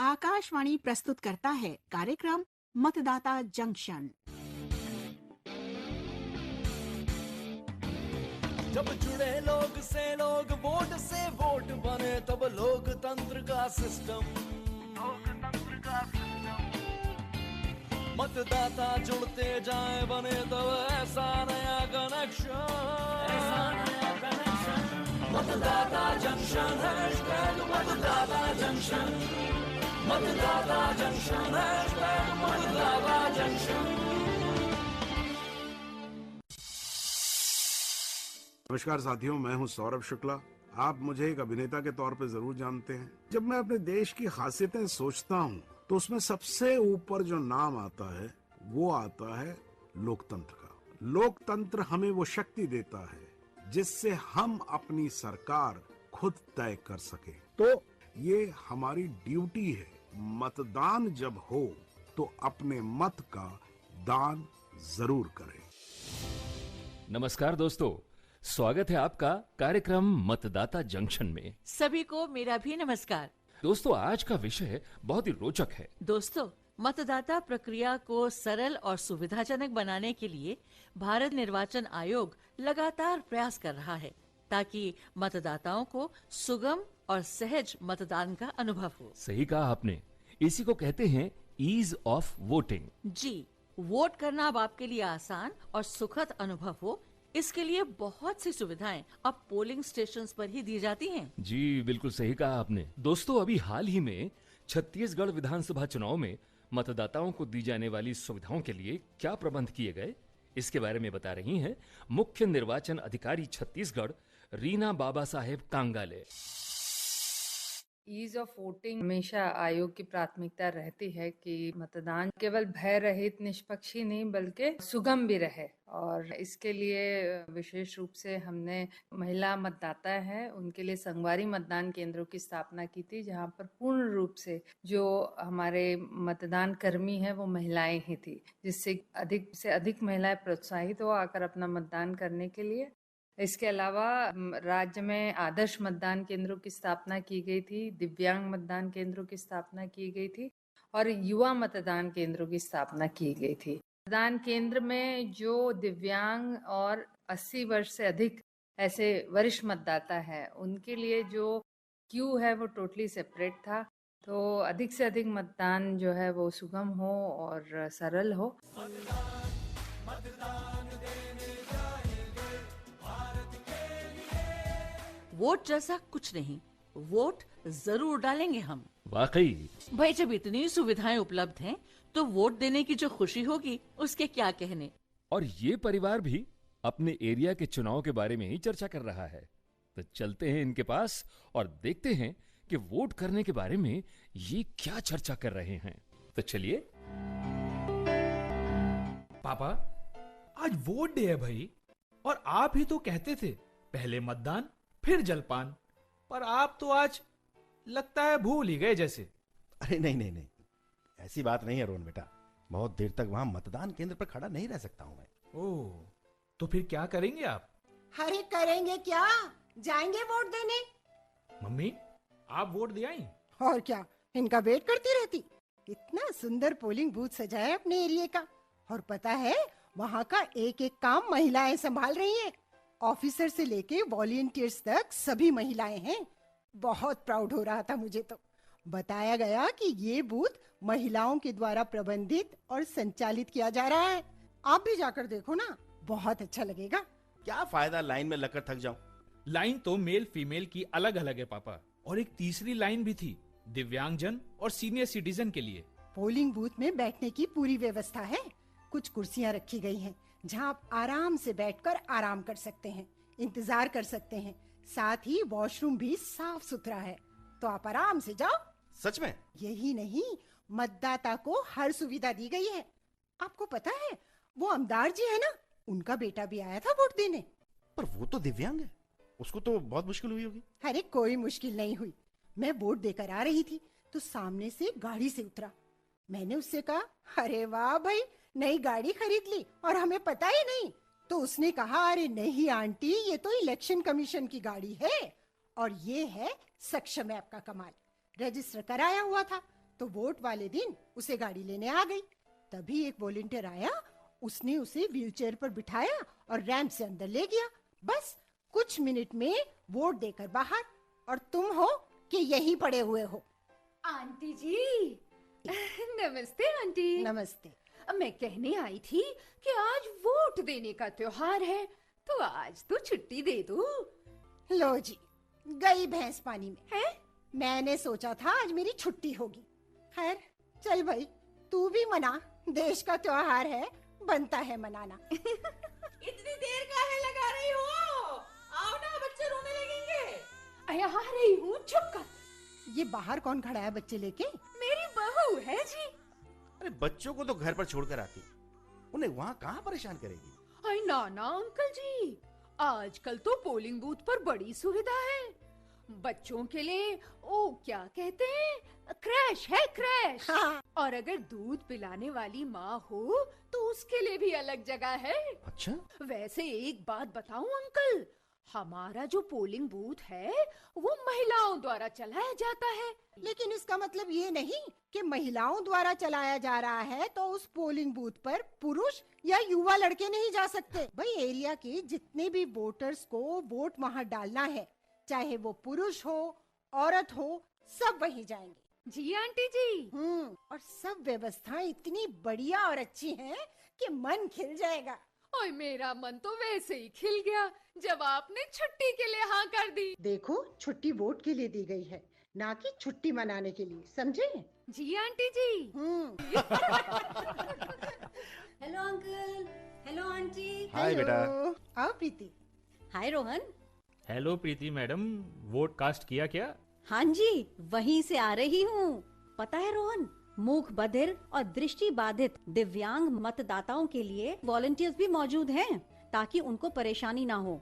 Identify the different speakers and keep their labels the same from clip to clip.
Speaker 1: आकाशवाणी प्रस्तुत करता है कार्यक्रम मतदाता जंक्शन।
Speaker 2: जब जुड़े लोग से लोग, वोट से वोट बने, तब लोकतंत्र का सिस्टम। मतदाता जुड़ते जाए, बने तब ऐसा नया कनेक्शन। मतदाता जंक्शन, हैशटैग मतदाता जंक्शन। मतदाता जंक्शन, हैशटैग मतदाता जंक्शन।
Speaker 3: नमस्कार साथियों, मैं हूं सौरभ शुक्ला। आप मुझे एक अभिनेता के तौर पे जरूर जानते हैं। जब मैं अपने देश की खासियतें सोचता हूं तो उसमें सबसे ऊपर जो नाम आता है वो आता है लोकतंत्र का। लोकतंत्र हमें वो शक्ति देता है जिससे हम अपनी सरकार खुद तय कर सके। तो ये हमारी ड्यूटी है, मतदान जब हो तो अपने मत का दान जरूर करें।
Speaker 4: नमस्कार दोस्तों, स्वागत है आपका कार्यक्रम मतदाता जंक्शन में।
Speaker 5: सभी को मेरा भी नमस्कार।
Speaker 4: दोस्तों, आज का विषय बहुत ही रोचक है।
Speaker 5: दोस्तों, मतदाता प्रक्रिया को सरल और सुविधाजनक बनाने के लिए भारत निर्वाचन आयोग लगातार प्रयास कर रहा है ताकि मतदाताओं को सुगम और सहज मतदान का अनुभव हो।
Speaker 4: सही कहा आपने, इसी को कहते हैं ईज ऑफ वोटिंग।
Speaker 5: जी, वोट करना अब आपके लिए आसान और सुखद अनुभव हो, इसके लिए बहुत सी सुविधाएं अब पोलिंग स्टेशंस पर ही दी जाती हैं।
Speaker 4: जी, बिल्कुल सही कहा आपने। दोस्तों, अभी हाल ही में छत्तीसगढ़ विधानसभा चुनाव में मतदाताओं को दी जाने वाली सुविधाओं के लिए क्या प्रबंध किए गए, इसके बारे में बता रही हैं मुख्य निर्वाचन अधिकारी Chhattisgarh Reena Baba Saheb कांगाले।
Speaker 6: Ease of voting हमेशा आयोग की प्राथमिकता रहती है कि मतदान केवल भय रहित निष्पक्ष ही नहीं बल्कि सुगम भी रहे, और इसके लिए विशेष रूप से हमने महिला मतदाता हैं उनके लिए संगवारी मतदान केंद्रों की स्थापना की थी, जहां पर पूर्ण रूप से जो हमारे मतदान कर्मी हैं वो महिलाएं ही थी, जिससे अधिक महिलाएं प्रोत्साहित हो आकर अपना मतदान करने के लिए। इसके अलावा राज्य में आदर्श मतदान केंद्रों की स्थापना की गई थी, दिव्यांग मतदान केंद्रों की स्थापना की गई थी और युवा मतदान केंद्रों की स्थापना की गई थी। मतदान केंद्र में जो दिव्यांग और 80 वर्ष से अधिक ऐसे वरिष्ठ मतदाता हैं उनके लिए जो क्यू है वो टोटली सेपरेट था, तो अधिक से अधिक मतदान जो है वो सुगम हो और सरल हो।
Speaker 5: वोट जैसा कुछ नहीं, वोट जरूर डालेंगे हम।
Speaker 4: वाकई
Speaker 5: भाई, जब इतनी सुविधाएं उपलब्ध हैं तो वोट देने की जो खुशी होगी उसके क्या कहने।
Speaker 4: और ये परिवार भी अपने एरिया के चुनाव के बारे में ही चर्चा कर रहा है, तो चलते हैं इनके पास और देखते हैं कि वोट करने के बारे में ये क्या चर्चा कर रहे हैं। तो चलिए।
Speaker 7: पापा, आज वोट डे है भाई, और आप ही तो कहते थे पहले मतदान फिर जलपान, पर आप तो आज लगता है भूल ही गए जैसे।
Speaker 8: अरे नहीं, ऐसी बात नहीं है रोहन बेटा, बहुत देर तक वहां मतदान केंद्र पर खड़ा नहीं रह सकता हूं मैं।
Speaker 7: ओह, तो फिर क्या करेंगे आप?
Speaker 9: अरे करेंगे क्या, जाएंगे वोट देने।
Speaker 7: मम्मी, आप वोट दे आई?
Speaker 9: और क्या, इनका वेट करती रहती। इतना सुंदर पोलिंग बूथ सजा है अपने एरिया का, और पता है वहाँ का एक एक काम महिलाएं संभाल रही हैं। ऑफिसर से लेके वॉलंटियर्स तक सभी महिलाएं हैं। बहुत प्राउड हो रहा था मुझे तो। बताया गया कि ये बूथ महिलाओं के द्वारा प्रबंधित और संचालित किया जा रहा है। आप भी जाकर देखो ना, बहुत अच्छा लगेगा।
Speaker 8: क्या फायदा लाइन में लगकर थक जाऊं।
Speaker 7: लाइन तो मेल फीमेल की अलग अलग है पापा, और एक तीसरी लाइन भी थी दिव्यांगजन और सीनियर सिटीजन के लिए।
Speaker 9: पोलिंग बूथ में बैठने की पूरी व्यवस्था है। कुछ कुर्सियां रखी गई हैं जहां आप आराम से बैठकर आराम कर सकते हैं, इंतजार कर सकते हैं। साथ ही वॉशरूम भी साफ सुथरा है, तो आप आराम से जाओ।
Speaker 8: सच में?
Speaker 9: यही नहीं, मतदाता को हर सुविधा दी गई है। आपको पता है वो अमदार जी है ना, उनका बेटा भी आया था वोट देने।
Speaker 8: पर वो तो दिव्यांग है, उसको तो बहुत मुश्किल हुई होगी।
Speaker 9: अरे कोई मुश्किल नहीं हुई। मैं वोट देकर आ रही थी तो सामने से गाड़ी से उतरा। मैंने उससे कहा, अरे वाह भाई, नई गाड़ी खरीद ली और हमें पता ही नहीं। तो उसने कहा, अरे नहीं आंटी, ये तो इलेक्शन कमीशन की गाड़ी है और ये है सक्षम ऐप का कमाल। रजिस्टर कराया हुआ था तो वोट वाले दिन उसे गाड़ी लेने आ गई। तभी एक वॉलंटियर आया, उसने उसे व्हीलचेयर पर बिठाया और रैंप से अंदर ले गया। बस कुछ मिनट में वोट देकर बाहर, और तुम हो कि यहीं पड़े हुए हो।
Speaker 10: आंटी जी नमस्ते आंटी।
Speaker 9: नमस्ते।
Speaker 10: मैं कहने आई थी कि आज वोट देने का त्योहार है, तो आज तो छुट्टी दे दो।
Speaker 9: लो जी, गई भैंस पानी में।
Speaker 10: है?
Speaker 9: मैंने सोचा था आज मेरी छुट्टी होगी। खैर चल भाई, तू भी मना, देश का त्योहार है, बनता है मनाना।
Speaker 10: इतनी देर काहे लगा रही हो? आओ ना, बच्चे रोने लगेंगे। आ रही हूँ, चुप कर।
Speaker 9: ये बाहर कौन खड़ा है बच्चे लेके?
Speaker 10: मेरी बहू है जी।
Speaker 8: अरे बच्चों को तो घर पर छोड़कर आती, उन्हें वहाँ कहाँ परेशान करेगी?
Speaker 10: अरे ना अंकल जी, आजकल तो पोलिंग बूथ पर बड़ी सुविधा है। बच्चों के लिए क्या कहते हैं, क्रैश है, क्रैश।
Speaker 9: हाँ।
Speaker 10: और अगर दूध पिलाने वाली माँ हो तो उसके लिए भी अलग जगह है।
Speaker 8: अच्छा,
Speaker 10: वैसे एक बात बताऊं अंकल, हमारा जो पोलिंग बूथ है वो महिलाओं द्वारा चलाया जाता है।
Speaker 9: लेकिन इसका मतलब ये नहीं कि महिलाओं द्वारा चलाया जा रहा है तो उस पोलिंग बूथ पर पुरुष या युवा लड़के नहीं जा सकते। भाई एरिया के जितने भी वोटर्स को वोट वहाँ डालना है, चाहे वो पुरुष हो औरत हो, सब वहीं जाएंगे।
Speaker 10: जी आंटी जी।
Speaker 9: और सब व्यवस्थाएं इतनी बढ़िया और अच्छी हैं कि मन खिल जाएगा।
Speaker 10: और मेरा मन तो वैसे ही खिल गया जब आपने छुट्टी के लिए हाँ कर दी।
Speaker 9: देखो, छुट्टी वोट के लिए दी गई है, ना कि छुट्टी मनाने के लिए, समझे?
Speaker 10: जी aunty ji.
Speaker 11: Hello uncle, hello aunty.
Speaker 8: Hi बेटा।
Speaker 9: आओ Preeti.
Speaker 11: Hi Rohan.
Speaker 7: Hello Preeti madam, vote cast किया क्या?
Speaker 11: हाँ जी, वहीं से आ रही हूँ। पता है रोहन, मूक बधिर और दृष्टि बाधित दिव्यांग मतदाताओं के लिए वॉलंटियर्स भी मौजूद हैं, ताकि उनको परेशानी ना हो।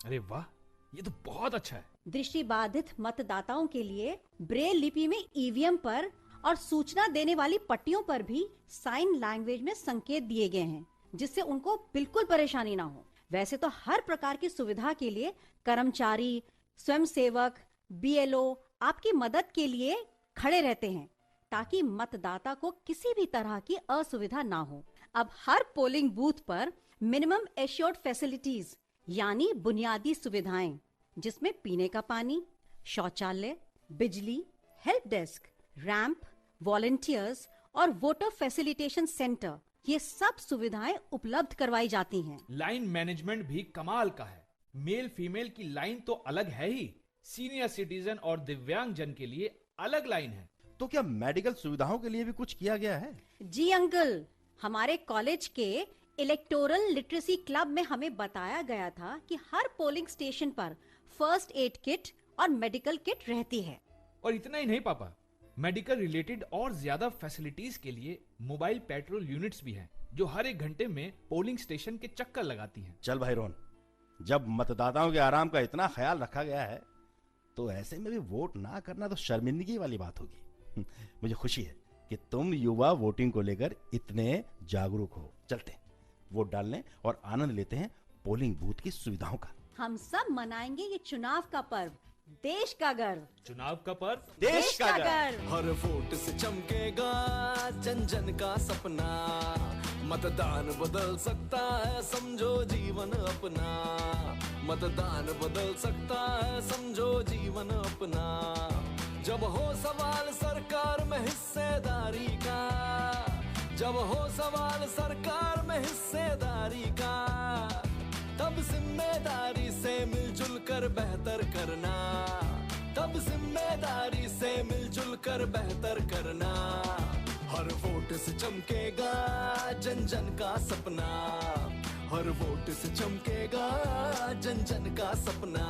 Speaker 7: अरे वाह, ये तो बहुत अच्छा है।
Speaker 11: दृष्टि बाधित मतदाताओं के लिए ब्रेल लिपि में ईवीएम पर और सूचना देने वाली पट्टियों पर भी साइन लैंग्वेज में संकेत दिए गए हैं, जिससे उनको बिल्कुल परेशानी ना हो। वैसे तो हर प्रकार की सुविधा के लिए कर्मचारी, स्वयंसेवक, बीएलओ आपकी मदद के लिए खड़े रहते हैं, ताकि मतदाता को किसी भी तरह की असुविधा ना हो। अब हर पोलिंग बूथ पर मिनिमम एश्योर्ड फैसिलिटीज यानी बुनियादी सुविधाएं, जिसमें पीने का पानी, शौचालय, बिजली, हेल्प डेस्क, रैंप, वॉलंटियर्स और वोटर फैसिलिटेशन सेंटर, ये सब सुविधाएं उपलब्ध करवाई जाती हैं।
Speaker 7: लाइन मैनेजमेंट भी कमाल का है। मेल फीमेल की लाइन तो अलग है ही, सीनियर सिटीजन और दिव्यांग जन के लिए अलग लाइन है।
Speaker 8: तो क्या मेडिकल सुविधाओं के लिए भी कुछ किया गया है?
Speaker 11: जी अंकल, हमारे कॉलेज के इलेक्टोरल लिटरेसी क्लब में हमें बताया गया था कि हर पोलिंग स्टेशन पर फर्स्ट एड किट और मेडिकल किट रहती है।
Speaker 7: और इतना ही नहीं पापा, मेडिकल रिलेटेड और ज्यादा फैसिलिटीज के लिए मोबाइल पेट्रोल यूनिट्स भी हैं, जो हर एक घंटे में पोलिंग स्टेशन के चक्कर लगाती हैं।
Speaker 8: चल भाई रोहन, जब मतदाताओं के आराम का इतना ख्याल रखा गया है, तो ऐसे में भी वोट ना करना तो शर्मिंदगी वाली बात होगी। मुझे खुशी है कि तुम युवा वोटिंग को लेकर इतने जागरूक हो। चलते हैं, वोट डालने और आनंद लेते हैं पोलिंग बूथ की सुविधाओं का।
Speaker 11: हम सब मनाएंगे ये चुनाव का पर्व, देश का गर्व।
Speaker 7: चुनाव का पर्व,
Speaker 11: देश का गर्व।
Speaker 2: हर वोट से चमकेगा जन जन का सपना, मतदान बदल सकता है, समझो जीवन अपना। मतदान बदल सकता है, समझो जीवन अपना। जब हो सवाल सरकार में हिस्सेदारी का, जब हो सवाल सरकार में हिस्सेदारी का, तब जिम्मेदारी से मिलजुल कर बेहतर करना, तब जिम्मेदारी से मिलजुल कर बेहतर करना। हर वोट से चमकेगा जन जन का सपना, हर वोट से चमकेगा जन जन का सपना।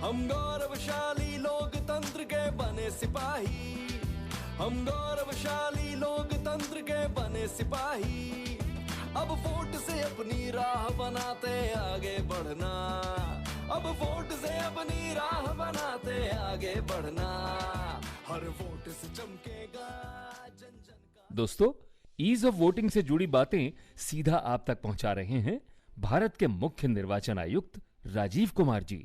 Speaker 2: हम गौरवशाली लोकतंत्र के बने सिपाही, हम गौरवशाली लोकतंत्र के बने सिपाही। अब वोट से अपनी राह बनाते आगे बढ़ना, अब वोट से अपनी राह बनाते आगे बढ़ना। हर वोट से चमकेगा जन जन का।
Speaker 4: दोस्तों, ईज ऑफ वोटिंग से जुड़ी बातें सीधा आप तक पहुंचा रहे हैं भारत के मुख्य निर्वाचन आयुक्त राजीव कुमार जी।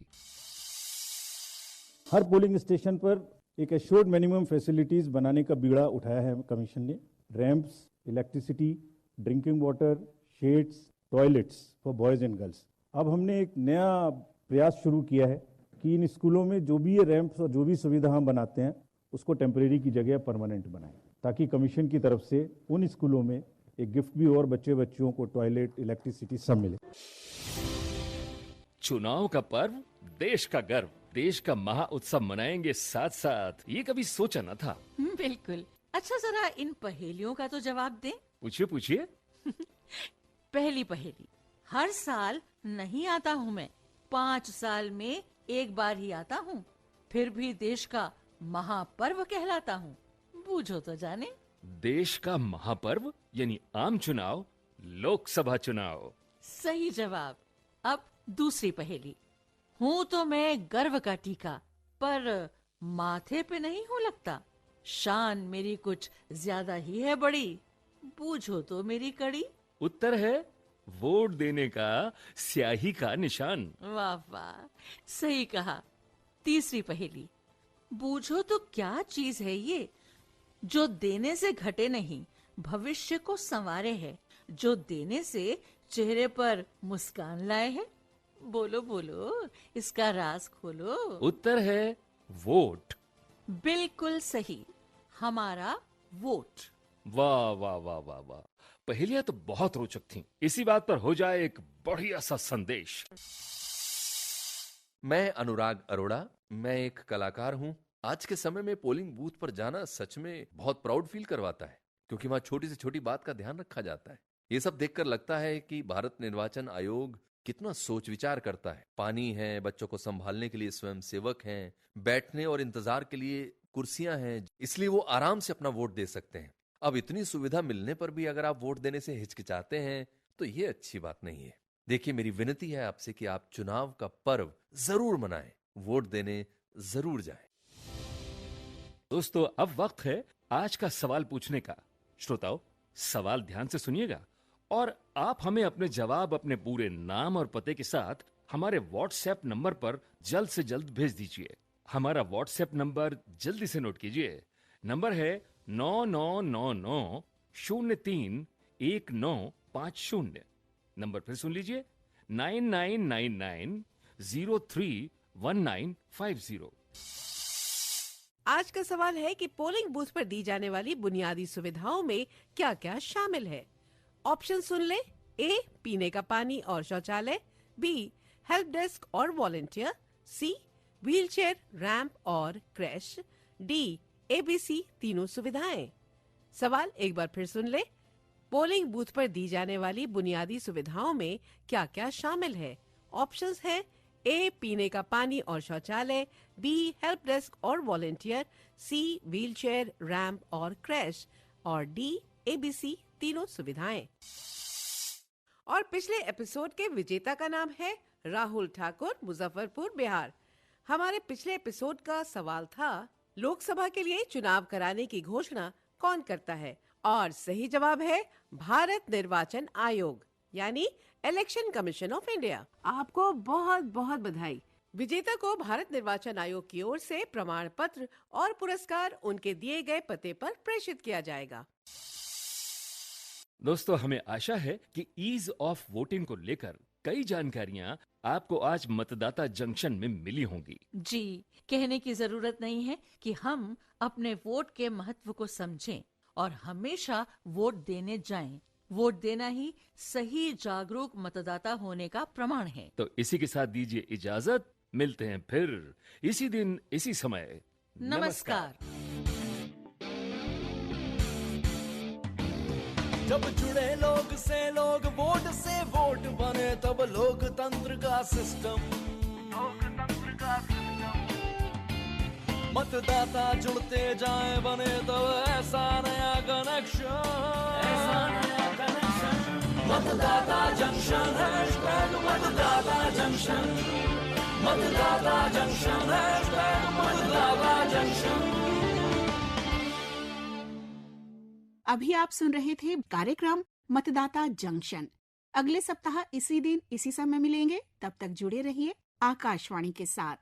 Speaker 12: हर पोलिंग स्टेशन पर एक एश्योर्ड मिनिमम फैसिलिटीज बनाने का बीड़ा उठाया है कमीशन ने। Ramps, electricity, drinking water, shades, toilets for boys and girls. अब हमने एक नया प्रयास शुरू किया है कि इन स्कूलों में जो भी ये रैंप्स और जो भी सुविधा हम बनाते हैं उसको टेम्परेरी की जगह परमानेंट बनाएं, ताकि कमीशन की तरफ से उन स्कूलों में एक गिफ्ट भी और बच्चों को टॉयलेट, इलेक्ट्रिसिटी सब मिले।
Speaker 4: चुनाव का पर्व, देश का गर्व, देश का महा उत्सव मनाएंगे साथ साथ, ये कभी सोचा न था।
Speaker 5: बिल्कुल। अच्छा, जरा इन पहेलियों का तो जवाब दें।
Speaker 4: पूछिए पूछिए।
Speaker 5: पहली पहेली, हर साल नहीं आता हूँ मैं, 5 साल में एक बार ही आता हूँ, फिर भी देश का महापर्व कहलाता हूँ, बूझो तो जाने।
Speaker 4: देश का महापर्व यानी आम चुनाव, लोकसभा चुनाव।
Speaker 5: सही जवाब। अब दूसरी पहेली, हूँ तो मैं गर्व का टीका, पर माथे पे नहीं हूँ लगता, शान मेरी कुछ ज्यादा ही है बड़ी, बूझो तो मेरी कड़ी।
Speaker 4: उत्तर है वोट देने का स्याही का निशान।
Speaker 5: वाह वाह, सही कहा। तीसरी पहेली, बूझो तो क्या चीज है ये, जो देने से घटे नहीं, भविष्य को संवारे है, जो देने से चेहरे पर मुस्कान लाए है, बोलो बोलो, इसका राज खोलो।
Speaker 4: उत्तर है वोट।
Speaker 5: बिल्कुल सही, हमारा वोट।
Speaker 4: वाह वाह वाह वाह वाह, पहेलियां तो बहुत रोचक थीं। इसी बात पर हो जाए एक बढ़िया सा संदेश।
Speaker 13: मैं अनुराग अरोड़ा, मैं एक कलाकार हूं। आज के समय में पोलिंग बूथ पर जाना सच में बहुत प्राउड फील करवाता है, क्योंकि वहां छोटी से छोटी बात का ध्यान रखा जाता है। ये सब देखकर लगता है कि भारत निर्वाचन आयोग कितना सोच विचार करता है। पानी है, बच्चों को संभालने के लिए स्वयं सेवक हैं, बैठने और इंतजार के लिए कुर्सियां हैं, इसलिए वो आराम से अपना वोट दे सकते हैं। अब इतनी सुविधा मिलने पर भी अगर आप वोट देने से हिचकिचाते हैं तो ये अच्छी बात नहीं है। देखिए, मेरी विनती है आपसे कि आप चुनाव का पर्व जरूर मनाएं, वोट देने जरूर जाएं।
Speaker 4: दोस्तों, अब वक्त है आज का सवाल पूछने का। श्रोताओ, सवाल ध्यान से सुनिएगा और आप हमें अपने जवाब अपने पूरे नाम और पते के साथ हमारे व्हाट्सएप नंबर पर जल्द से जल्द भेज दीजिए। हमारा व्हाट्सएप नंबर जल्दी से नोट कीजिए। नंबर है 9999031950। नंबर फिर सुन लीजिए, 9999031950।
Speaker 14: आज का सवाल है कि पोलिंग बूथ पर दी जाने वाली बुनियादी सुविधाओं में क्या क्या शामिल है। ऑप्शन सुन ले। ए, पीने का पानी और शौचालय, बी, हेल्प डेस्क और वॉलंटियर, सी, व्हीलचेयर, रैंप और क्रैश, डी, एबीसी तीनों सुविधाएं। सवाल एक बार फिर सुन ले। पोलिंग बूथ पर दी जाने वाली बुनियादी सुविधाओं में क्या क्या शामिल है। ऑप्शंस हैं ए, पीने का पानी और शौचालय, बी, हेल्प डेस्क और वॉलंटियर, सी, व्हीलचेयर, रैंप और क्रैश, और डी, एबीसी तीनों सुविधाएं। और पिछले एपिसोड के विजेता का नाम है राहुल ठाकुर, मुजफ्फरपुर, बिहार। हमारे पिछले एपिसोड का सवाल था, लोकसभा के लिए चुनाव कराने की घोषणा कौन करता है? और सही जवाब है भारत निर्वाचन आयोग, यानी इलेक्शन कमीशन ऑफ इंडिया। आपको बहुत बहुत बधाई। विजेता को भारत निर्वाचन आयोग की ओर से प्रमाण पत्र और पुरस्कार उनके दिए गए पते पर प्रेषित किया जाएगा।
Speaker 4: दोस्तों, हमें आशा है कि ईज ऑफ वोटिंग को लेकर कई जानकारियां आपको आज मतदाता जंक्शन में मिली होंगी।
Speaker 5: जी, कहने की जरूरत नहीं है कि हम अपने वोट के महत्व को समझें और हमेशा वोट देने जाएं। वोट देना ही सही जागरूक मतदाता होने का प्रमाण है।
Speaker 4: तो इसी के साथ दीजिए इजाजत, मिलते हैं फिर इसी दिन इसी समय।
Speaker 5: नमस्कार।
Speaker 2: जब जुड़े लोग से लोग, वोट से वोट बने, तब लोकतंत्र का सिस्टम। मतदाता जुड़ते जाए बने, तब ऐसा नया कनेक्शन। मतदाता जंक्शन, मतदाता जंक्शन, मतदाता जंक्शन, मतदाता जंक्शन।
Speaker 1: अभी आप सुन रहे थे कार्यक्रम मतदाता जंक्शन। अगले सप्ताह इसी दिन इसी समय मिलेंगे। तब तक जुड़े रहिए आकाशवाणी के साथ।